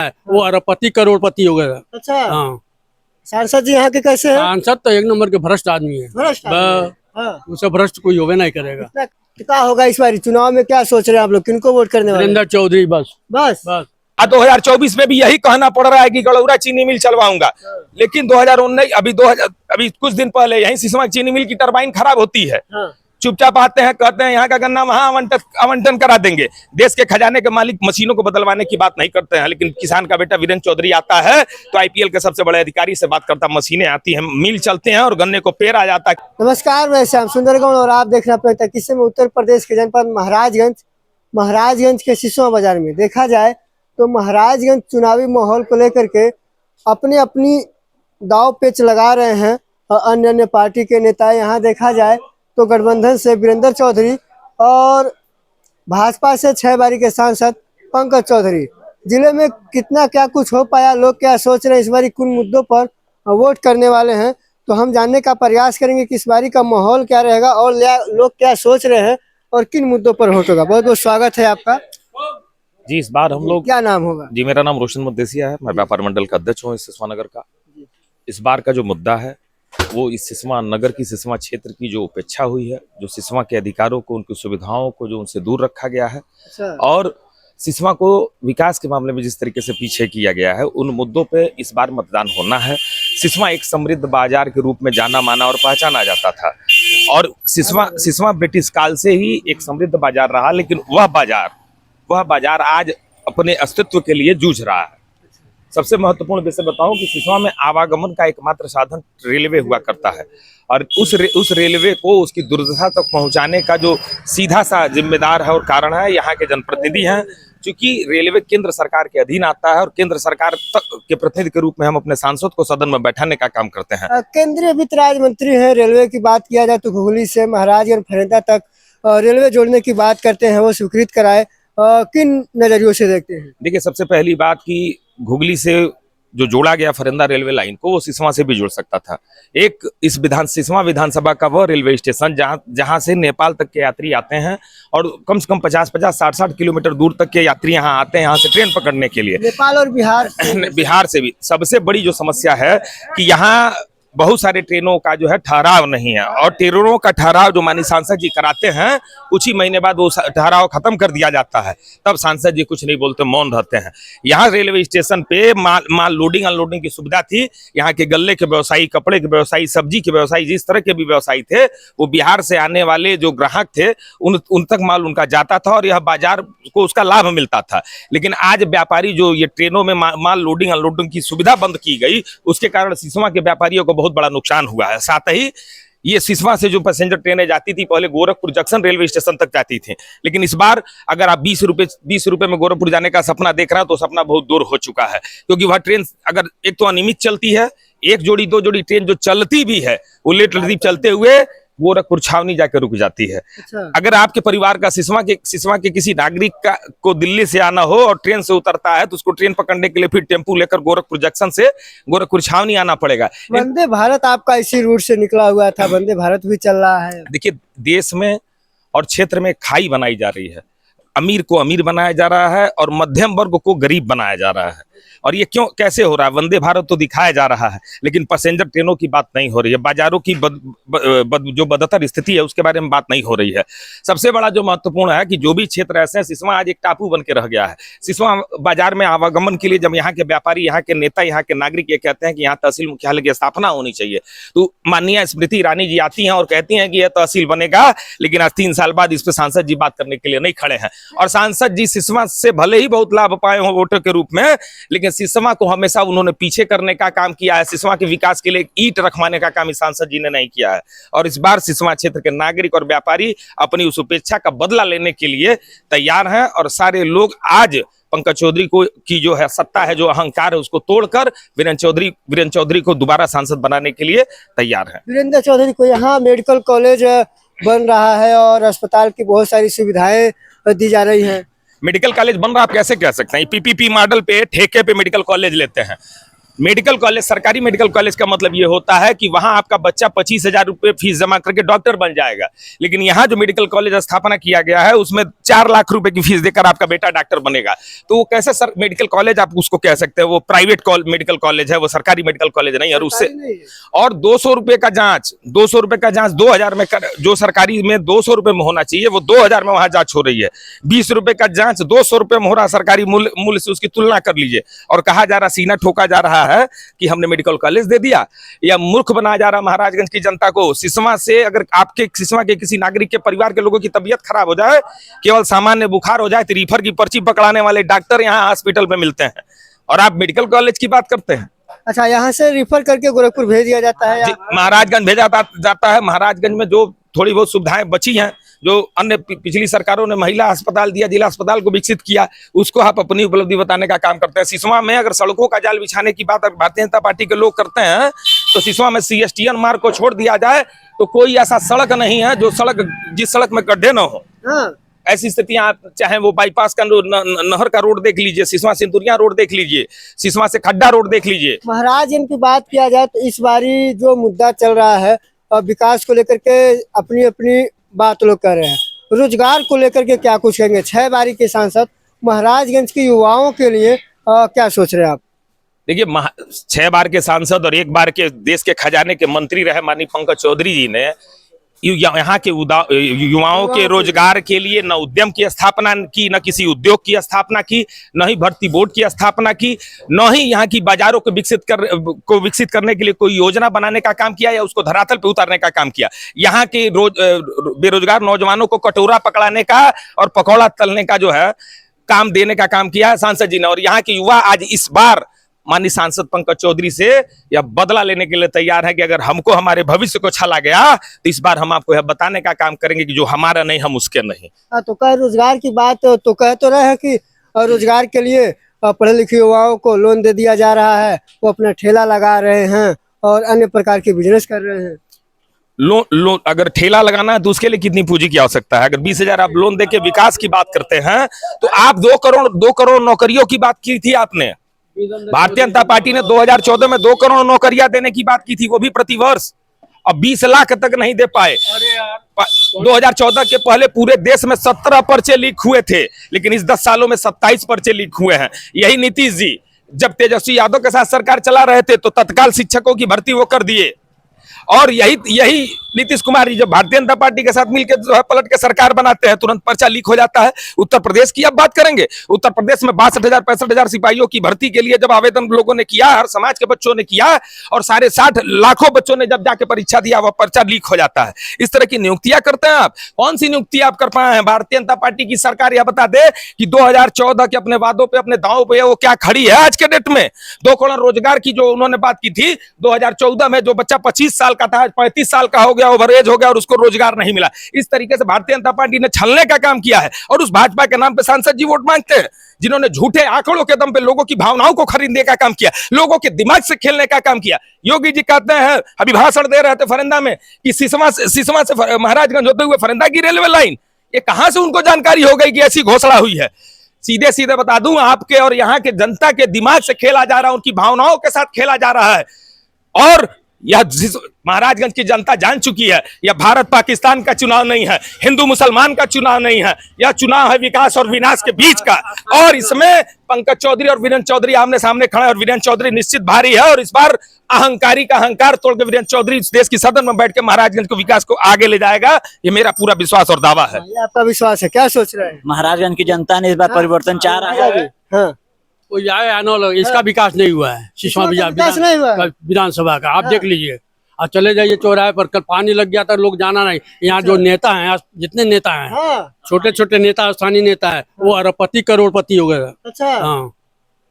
वो अरबपति करोड़पति हो गया। अच्छा, हाँ, सांसद जी यहाँ के कैसे हैं? सांसद तो एक नंबर के भ्रष्ट आदमी है। भ्रष्ट आदमी है। हाँ। उसे भ्रष्ट कोई होवे नहीं करेगा। क्या होगा इस बार चुनाव में, क्या सोच रहे हैं आप लोग, किनको वोट करने वाले हैं? वीरेंद्र चौधरी बस। बस 2024 में भी यही कहना पड़ रहा है कि गड़ौरा चीनी मिल चलवाऊंगा, लेकिन 2019 अभी कुछ दिन पहले यही सिसवा चीनी मिल की टरबाइन खराब होती है। हाँ। चुपचाप आते हैं, कहते हैं यहाँ का गन्ना वहां आवंटन करा देंगे। देश के खजाने के मालिक मशीनों को बदलवाने की बात नहीं करते हैं, लेकिन किसान का बेटा वीरेंद्र चौधरी आता है तो आईपीएल के सबसे बड़े अधिकारी से बात करता, मशीनें आती हैं, मिल चलते हैं और गन्ने को पेड़ आ जाता है। नमस्कार, मैं श्याम सुंदर गौड़ और आप देख रहे हैं अपने तकिसे में उत्तर प्रदेश के जनपद महाराजगंज के सिसवा बाजार में। देखा जाए तो महाराजगंज चुनावी माहौल को लेकर के अपनी दाव पेच लगा रहे हैं और अन्य पार्टी के नेता। यहाँ देखा जाए तो गठबंधन से वीरेंद्र चौधरी और भाजपा से 6 बारी के सांसद पंकज चौधरी। जिले में कितना क्या कुछ हो पाया, लोग क्या सोच रहे हैं, इस बारी किन मुद्दों पर वोट करने वाले हैं, तो हम जानने का प्रयास करेंगे कि इस बारी का माहौल क्या रहेगा और लोग क्या सोच रहे हैं और किन मुद्दों पर वोट होगा। बहुत बहुत स्वागत है आपका जी। इस बार हम लोग, क्या नाम होगा जी मेरा नाम रोशन मुद्देसिया है, मैं व्यापार मंडल का अध्यक्ष हूँ इस सिसवा नगर का। इस बार का जो मुद्दा है वो इस सिसवा नगर की, सिसवा क्षेत्र की जो उपेक्षा हुई है, जो सिसवा के अधिकारों को, उनकी सुविधाओं को जो उनसे दूर रखा गया है और सिसवा को विकास के मामले में जिस तरीके से पीछे किया गया है, उन मुद्दों पे इस बार मतदान होना है। सिसवा एक समृद्ध बाजार के रूप में जाना माना और पहचाना जाता था और सिसवा ब्रिटिश काल से ही एक समृद्ध बाजार रहा, लेकिन वह बाजार आज अपने अस्तित्व के लिए जूझ रहा है। सबसे महत्वपूर्ण विषय बताऊं कि सिसवा में आवागमन का एकमात्र साधन रेलवे हुआ करता है और उस रेलवे को उसकी दुर्दशा तक पहुंचाने का जो सीधा सा जिम्मेदार है और कारण है यहाँ के जनप्रतिनिधि हैं। क्योंकि रेलवे केंद्र सरकार के अधीन आता है और केंद्र सरकार तक के प्रतिनिधि के रूप में हम अपने सांसद को सदन में बैठाने का काम करते हैं। केंद्रीय वित्त राज्य मंत्री है। रेलवे की बात किया जाए तो घुघली से महाराजगंज फरेंदा तक रेलवे जोड़ने की बात करते हैं, वो स्वीकृत कराए। किन नजरियों से देखते हैं? देखिए, सबसे पहली बात कि घुगली से जो जोड़ा गया फरेंदा रेलवे लाइन को, वो सिसवा से भी जुड़ सकता था। एक इस सिसवा विधानसभा का वह रेलवे स्टेशन जहां से नेपाल तक के यात्री आते हैं और कम से कम 50-50, 60-60 किलोमीटर दूर तक के यात्री यहाँ आते हैं, यहाँ से ट्रेन पकड़ने के लिए। नेपाल और बिहार से भी। सबसे बड़ी जो समस्या है कि यहाँ बहुत सारे ट्रेनों का जो है ठहराव नहीं है और ट्रेनों का ठहराव जो माननीय सांसद जी कराते हैं, कुछ ही महीने बाद वो ठहराव खत्म कर दिया जाता है, तब सांसद जी कुछ नहीं बोलते, मौन रहते हैं। यहाँ रेलवे स्टेशन पे माल लोडिंग अनलोडिंग की सुविधा थी। यहाँ के गल्ले के व्यवसायी, कपड़े के व्यवसायी, सब्जी के व्यवसायी, जिस तरह के भी व्यवसायी थे, वो बिहार से आने वाले जो ग्राहक थे उन तक माल उनका जाता था और यह बाजार को उसका लाभ मिलता था। लेकिन आज व्यापारी जो ये ट्रेनों में माल लोडिंग अनलोडिंग की सुविधा बंद की गई, उसके कारण सिसवा के व्यापारियों को बहुत बड़ा नुकसान हुआ है। साथ ही ये सिसवा से जो पैसेंजर ट्रेनें जाती थी, पहले गोरखपुर जंक्शन रेलवे स्टेशन तक जाती थी, लेकिन इस बार अगर आप 20 रुपए में गोरखपुर जाने का सपना देख रहे हैं तो सपना बहुत दूर हो चुका है। क्योंकि वह ट्रेन अगर एक तो अनियमित चलती है, एक जोड़ी 2 जोड़ी ट्रेन जो चलती भी है वो लेट चलते हुए गोरखपुर छावनी जाकर रुक जाती है। अच्छा। अगर आपके परिवार का सिसवा के किसी नागरिक को दिल्ली से आना हो और ट्रेन से उतरता है तो उसको ट्रेन पकड़ने के लिए फिर टेम्पू लेकर गोरखपुर जंक्शन से गोरखपुर छावनी आना पड़ेगा। वंदे भारत आपका इसी रूट से निकला हुआ था, वंदे भारत भी चल रहा है। देखिए, देश में और क्षेत्र में खाई बनाई जा रही है, अमीर को अमीर बनाया जा रहा है और मध्यम वर्ग को गरीब बनाया जा रहा है। और ये क्यों, कैसे हो रहा है? वंदे भारत तो दिखाया जा रहा है, लेकिन पैसेंजर ट्रेनों की बात नहीं हो रही है। बाजारों की जो बदतर स्थिति है उसके बारे में बात नहीं हो रही है। सबसे बड़ा जो महत्वपूर्ण है कि जो भी क्षेत्र ऐसे हैं, सिसवा आज एक टापू बन के रह गया है। सिसवा बाजार में आवागमन के लिए जब यहाँ के व्यापारी, यहाँ के नेता, यहाँ के नागरिक ये कहते हैं कि यहाँ तहसील मुख्यालय की स्थापना होनी चाहिए, तो माननीय स्मृति ईरानी जी आती हैं और कहती हैं कि यह तहसील बनेगा, लेकिन आज 3 साल बाद इस पर सांसद जी बात करने के लिए नहीं खड़े हैं। और सांसद जी सिसवा से भले ही बहुत लाभ पाए हों वोटर के रूप में, लेकिन सिसवा को हमेशा उन्होंने पीछे करने का काम किया है। सिसवा के विकास के लिए ईंट रखवाने का काम इस सांसद जी ने नहीं किया है। और इस बार सिसवा क्षेत्र के नागरिक और व्यापारी अपनी उस उपेक्षा का बदला लेने के लिए तैयार हैं और सारे लोग आज पंकज चौधरी की जो है सत्ता है, जो अहंकार है, उसको तोड़कर वीरेंद्र चौधरी को दोबारा सांसद बनाने के लिए तैयार है। वीरेंद्र चौधरी को यहाँ मेडिकल कॉलेज बन रहा है और अस्पताल की बहुत सारी सुविधाएं दी जा रही हैं। मेडिकल कॉलेज बन रहा, आप कैसे कह सकते हैं? पीपीपी मॉडल पे, ठेके पे मेडिकल कॉलेज लेते हैं। मेडिकल कॉलेज, सरकारी मेडिकल कॉलेज का मतलब ये होता है कि वहां आपका बच्चा 25,000 रुपये फीस जमा करके डॉक्टर बन जाएगा। लेकिन यहाँ जो मेडिकल कॉलेज स्थापना किया गया है उसमें 4 लाख रुपए की फीस देकर आपका बेटा डॉक्टर बनेगा। तो वो कैसे सर मेडिकल कॉलेज आप उसको कह सकते हैं? वो प्राइवेट मेडिकल कॉलेज है, वो सरकारी मेडिकल कॉलेज नहीं। और उससे और 200 रुपए का जांच 2000 में जो सरकारी में 200 रुपए में होना चाहिए वो 2000 में वहां जांच हो रही है। 20 रुपए का जांच 200 रुपए में हो रहा, सरकारी मूल्य से उसकी तुलना कर लीजिए। और कहा जा रहा, सीना ठोका जा रहा है कि हमने मेडिकल कॉलेज दे दिया, या मूर्ख बनाया जा रहा महाराजगंज की जनता को। सिसवा से अगर आपके सिसवा के किसी नागरिक के परिवार के लोगों की तबीयत खराब हो जाए, केवल सामान्य बुखार हो जाए, तो रिफर की पर्ची पकड़ाने वाले डॉक्टर यहाँ हॉस्पिटल में मिलते हैं, और आप मेडिकल कॉलेज की बात करते हैं। अच्छा, यहाँ से रिफर करके गोरखपुर भेज दिया जाता है? महाराजगंज भेजा जाता है। महाराजगंज में जो थोड़ी बहुत सुविधाएं बची हैं, जो अन्य पिछली सरकारों ने महिला अस्पताल दिया, जिला अस्पताल को विकसित किया, उसको आप अपनी उपलब्धि बताने का काम करते हैं। सिसवा में अगर सड़कों का जाल बिछाने की बात भारतीय जनता पार्टी के लोग करते हैं, तो सिसवा में CSTN मार्ग को छोड़ दिया जाए तो कोई ऐसा सड़क नहीं है जिस सड़क में गड्ढे न हो। ऐसी स्थितियां, आप चाहे वो बाईपास का नहर का रोड देख लीजिए, सिसवा सिंदुरिया रोड देख लीजिए, सिसवा से खड्डा रोड देख लीजिए। महाराजगंज की बात किया जाए तो इस बारी जो मुद्दा चल रहा है और विकास को लेकर के अपनी अपनी बात लोग कर रहे हैं, रोजगार को लेकर के क्या कुछ कहेंगे? 6 बारी के सांसद महाराजगंज के युवाओं के लिए क्या सोच रहे हैं आप? देखिए, 6 बार के सांसद और 1 बार के देश के खजाने के मंत्री रहे माननीय पंकज चौधरी जी ने यहाँ के युवाओं के रोजगार के लिए न उद्यम की स्थापना की, न किसी उद्योग की स्थापना की, न ही भर्ती बोर्ड की स्थापना की, न ही यहाँ की बाजारों को विकसित करने के लिए कोई योजना बनाने का काम किया या उसको धरातल पे उतारने का काम किया। यहाँ के बेरोजगार नौजवानों को कटोरा पकड़ाने का और पकौड़ा तलने का जो है काम देने का काम किया है सांसद जी ने। और यहाँ के युवा आज इस बार माननीय सांसद पंकज चौधरी से या बदला लेने के लिए तैयार है कि अगर हमको हमारे भविष्य को छला गया तो इस बार हम आपको यह बताने का काम करेंगे कि जो हमारा नहीं हम उसके नहीं। तो कह रोजगार की बात तो कह तो रहे हैं कि रोजगार के लिए पढ़े लिखे युवाओं को लोन दे दिया जा रहा है, वो अपना ठेला लगा रहे हैं और अन्य प्रकार के बिजनेस कर रहे हैं। लोन अगर ठेला लगाना है तो उसके लिए कितनी पूंजी की आवश्यकता है? अगर 20,000 आप लोन देके विकास की बात करते हैं तो आप 2 करोड़ नौकरियों की बात की थी आपने। भारतीय जनता पार्टी ने 2014 में 2 करोड़ नौकरियां देने की बात की थी, वो भी प्रतिवर्ष। अब 20 लाख तक नहीं दे पाए। 2014 के पहले पूरे देश में 17 पर्चे लीक हुए थे, लेकिन इस 10 सालों में 27 पर्चे लीक हुए हैं। यही नीतीश जी जब तेजस्वी यादव के साथ सरकार चला रहे थे तो तत्काल शिक्षकों की भर्ती वो कर दिए, और यही नीतीश कुमार जी जब भारतीय जनता पार्टी के साथ मिलकर जो है पलट के सरकार बनाते हैं, तुरंत पर्चा लीक हो जाता है। उत्तर प्रदेश की अब बात करेंगे, उत्तर प्रदेश में 62,000 65,000 सिपाहियों की भर्ती के लिए जब आवेदन लोगों ने किया, हर समाज के बच्चों ने किया, और 60 लाखों बच्चों ने जब जाके परीक्षा दिया, वह पर्चा लीक हो जाता है। इस तरह की नियुक्तियां करते हैं आप। कौन सी नियुक्ति आप कर पाए हैं? भारतीय जनता पार्टी की सरकार यह बता दे कि 2014 के अपने वादों पे, अपने दावों पे वो क्या खड़ी है आज के डेट में। 2 करोड़ रोजगार की जो उन्होंने बात की थी 2014 में, जो बच्चा 25 साल का था 35 साल का हो गया, ओवरएज हो गया, और उसको रोजगार नहीं मिला। इस तरीके से भारतीय जनता पार्टी ने छलने का काम किया है, और उस भाजपा के नाम पे सांसद जी वोट मांगते हैं, जिन्होंने झूठे आंकड़ों के दम पे लोगों की भावनाओं को खरीदने का काम किया, लोगों के दिमाग से खेलने का काम किया। योगी जी कहते हैं, अभी भाषण दे रहे थे फरेंदा में, कि सिसवा से महाराजगंज होते हुए फरेंदा की रेलवे लाइन, ये कहां से उनको जानकारी हो गई कि ऐसी घोषणा हुई है? सीधे सीधे बता दूं, आपके और यहाँ के जनता के दिमाग से खेला जा रहा है, उनकी भावनाओं के साथ खेला जा रहा है। और यह महाराजगंज की जनता जान चुकी है, यह भारत पाकिस्तान का चुनाव नहीं है, हिंदू मुसलमान का चुनाव नहीं है, यह चुनाव है विकास और विनाश के बीच का। और इसमें पंकज चौधरी और वीरेंद्र चौधरी आमने सामने खड़े, और वीरेंद्र चौधरी निश्चित भारी है, और इस बार अहंकारी का अहंकार तोड़ के वीरेंद्र चौधरी इस देश की सदन में बैठ के महाराजगंज को विकास को आगे ले जाएगा। ये मेरा पूरा विश्वास और दावा है। ये आपका विश्वास है? क्या सोच रहे हैं? महाराजगंज की जनता ने इस बार परिवर्तन चाह रहा है। हाँ, कोई आए आनो, इसका विकास नहीं हुआ है। सिसवा विधानसभा का आप देख लीजिए, और चले जाइए चौराहे पर, कल पानी लग गया था, लोग जाना नहीं। यहाँ जो नेता हैं, जितने नेता हैं, छोटे छोटे नेता, स्थानीय नेता है, वो अरबपति करोड़पति हो गए। अच्छा, हाँ।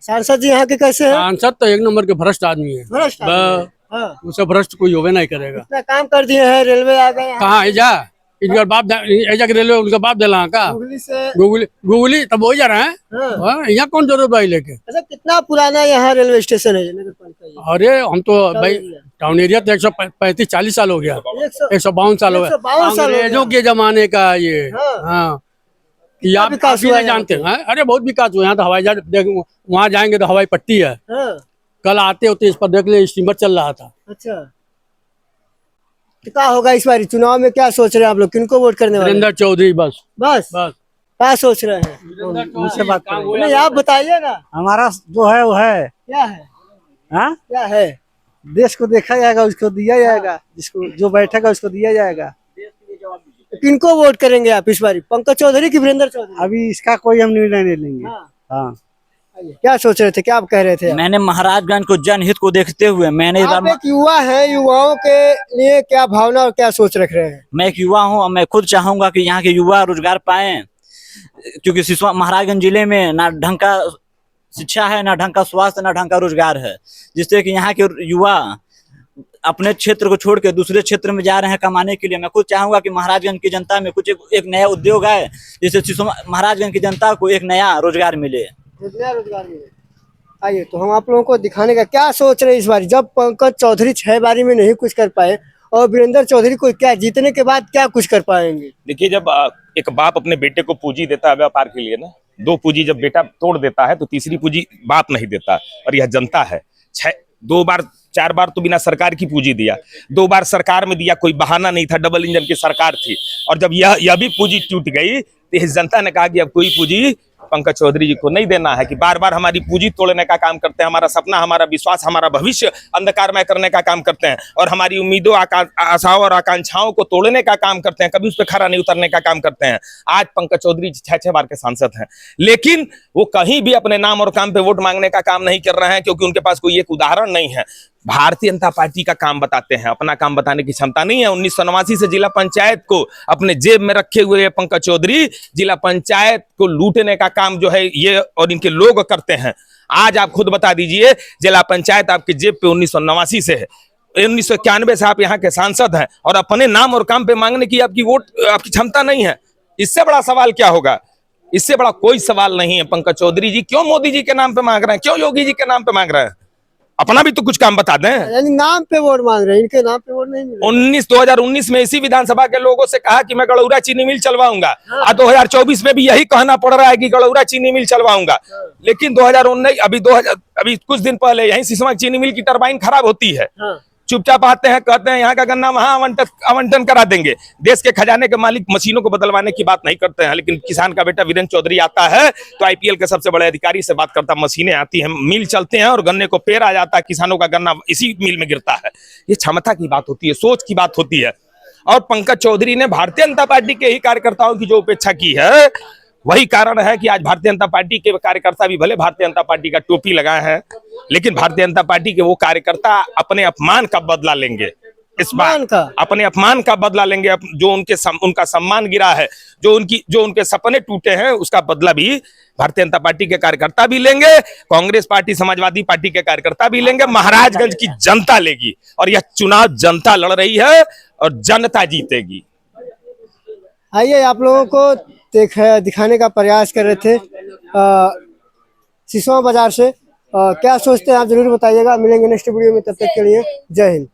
सांसद जी यहाँ के कैसे हैं? सांसद तो 1 नंबर के भ्रष्ट आदमी है। भ्रष्ट आदमी है। उसे भ्रष्ट कोई होवे नहीं करेगा। इतना काम कर दिए हैं, रेलवे आ गए। कहाँ जा इनका बाप, रेलवे उनका बाप दिला का गुगली तब हो जा रहा है। यहाँ कौन जरूरत भाई लेके? अच्छा, कितना पुराना यहाँ रेलवे स्टेशन है नगर पालिका? अरे हम तो भाई टाउन एरिया तो 135-40 साल हो गया, 152 साल हो गया, अंग्रेजों के जमाने का ये। हाँ, कि आप काफी नहीं जानते हैं। अरे बहुत विकास हुआ यहाँ तो। हवाई जहाज वहाँ जाएंगे तो हवाई पट्टी है, कल आते होते इस पर देख ले, स्टीमर चल रहा था। अच्छा, तो क्या होगा इस बार चुनाव में, क्या सोच रहे हैं आप लोग, किनको वोट करने वाले हैं? वीरेंद्र चौधरी बस। बस बस क्या सोच रहे हैं? मुझसे बात करेंगे। नहीं, आप बताइए ना, हमारा जो है वो है, क्या है, हाँ, क्या है? देश को देखा जाएगा, उसको दिया जाएगा, जिसको जो बैठेगा उसको दिया जाएगा। किनको वोट करेंगे आप इस बार, पंकज चौधरी की वीरेंद्र चौधरी? अभी इसका कोई हम निर्णय नहीं लेंगे। हाँ। हाँ, क्या सोच रहे थे, क्या आप कह रहे थे? मैंने महाराजगंज को जनहित को देखते हुए मैंने इस आप बार, एक युवा हैं, युवाओं के लिए क्या भावना और क्या सोच रख रहे हैं? मैं एक युवा हूं और मैं खुद चाहूंगा कि यहाँ के युवा रोजगार पाएं, क्योंकि सिसवा महाराजगंज जिले में ना ढंग का शिक्षा है, ना ढंग का स्वास्थ्य, ना ढंग का रोजगार है, जिससे कि यहाँ के युवा अपने क्षेत्र को छोड़ के दूसरे क्षेत्र में जा रहे हैं कमाने के लिए। मैं खुद चाहूंगा कि महाराजगंज की जनता में कुछ एक नया उद्योग आए, जिससे महाराजगंज की जनता को एक नया रोजगार मिले। रोजगार मिले। आइए, तो हम आप लोगों को दिखाने का क्या सोच रहे हैं इस बार, जब पंकज चौधरी 6 बारी में नहीं कुछ कर पाए और वीरेंद्र चौधरी को क्या जीतने के बाद क्या कुछ कर पाएंगे? देखिए, जब एक बाप अपने बेटे को पूंजी देता है व्यापार के लिए ना, 2 पूंजी जब बेटा तोड़ देता है तो तीसरी पूंजी बाप नहीं देता, और यह जनता है। 2 बार 4 बार तो बिना सरकार की पूंजी दिया, 2 बार सरकार में दिया, कोई बहाना नहीं था, डबल इंजन की सरकार थी। और जब यह भी पूंजी टूट गई तो इस जनता ने कहा कि अब कोई पूंजी पंकज चौधरी जी को नहीं देना है, कि बार बार हमारी पूंजी तोड़ने का काम करते हैं, हमारा सपना, हमारा विश्वास, हमारा भविष्य अंधकारमय करने का काम करते हैं, और हमारी उम्मीदों, आशाओं और आकांक्षाओं को तोड़ने का काम करते हैं, कभी उस पर खरा नहीं उतरने का काम करते हैं। आज पंकज चौधरी 6 बार के सांसद हैं, लेकिन वो कहीं भी अपने नाम और काम पे वोट मांगने का काम नहीं कर रहे हैं, क्योंकि उनके पास कोई एक उदाहरण नहीं है। भारतीय जनता पार्टी का काम बताते हैं, अपना काम बताने की क्षमता नहीं है। 1989 से जिला पंचायत को अपने जेब में रखे हुए पंकज चौधरी जिला पंचायत को लूटने का काम जो है ये और इनके लोग करते हैं। आज आप खुद बता दीजिए, जिला पंचायत आपके जेब पे 1989 से है, 1991 से आप यहाँ के सांसद हैं, और अपने नाम और काम पे मांगने की आपकी वोट, आपकी क्षमता नहीं है। इससे बड़ा सवाल क्या होगा? इससे बड़ा कोई सवाल नहीं है। पंकज चौधरी जी क्यों मोदी जी के नाम पे मांग रहे हैं, क्यों योगी जी के नाम पे मांग रहे हैं? अपना भी तो कुछ काम बता दें। यानी नाम पे वोट मांग रहे हैं, इनके नाम पे वोट नहीं मिले। 2019 में इसी विधानसभा के लोगों से कहा कि मैं गड़ौरा चीनी मिल चलवाऊंगा, और 2024 में भी यही कहना पड़ रहा है कि गड़ौरा चीनी मिल चलवाऊंगा। लेकिन 2019 अभी कुछ दिन पहले यही सिसवा चीनी मिल की टरबाइन खराब होती है, चुपचाप आते हैं, कहते हैं यहाँ का गन्ना वहां आवंटन करा देंगे। देश के खजाने के मालिक मशीनों को बदलवाने की बात नहीं करते हैं, लेकिन किसान का बेटा वीरेंद्र चौधरी आता है तो आईपीएल के सबसे बड़े अधिकारी से बात करता, मशीनें आती हैं, मिल चलते हैं और गन्ने को पेरा जाता है, किसानों का गन्ना इसी मिल में गिरता है। ये क्षमता की बात होती है, सोच की बात होती है। और पंकज चौधरी ने भारतीय जनता पार्टी के ही कार्यकर्ताओं की जो उपेक्षा की है, वही कारण है कि आज भारतीय जनता पार्टी के कार्यकर्ता भी भले भारतीय जनता पार्टी का टोपी लगाए हैं, लेकिन भारतीय जनता पार्टी के वो कार्यकर्ता अपने अपमान का बदला लेंगे। इस बार अपने अपमान का बदला लेंगे, जो उनका सम्मान गिरा है, जो उनके सपने टूटे हैं, उसका बदला भी भारतीय जनता पार्टी के कार्यकर्ता भी लेंगे, कांग्रेस पार्टी, समाजवादी पार्टी के कार्यकर्ता भी लेंगे, महाराजगंज की जनता लेगी। और यह चुनाव जनता लड़ रही है और जनता जीतेगी। आइए, आप लोगों को दिखाने का प्रयास कर रहे थे सिसवा बाजार से। क्या सोचते हैं आप जरूर बताइएगा। मिलेंगे नेक्स्ट वीडियो में, तब तक के लिए जय हिंद।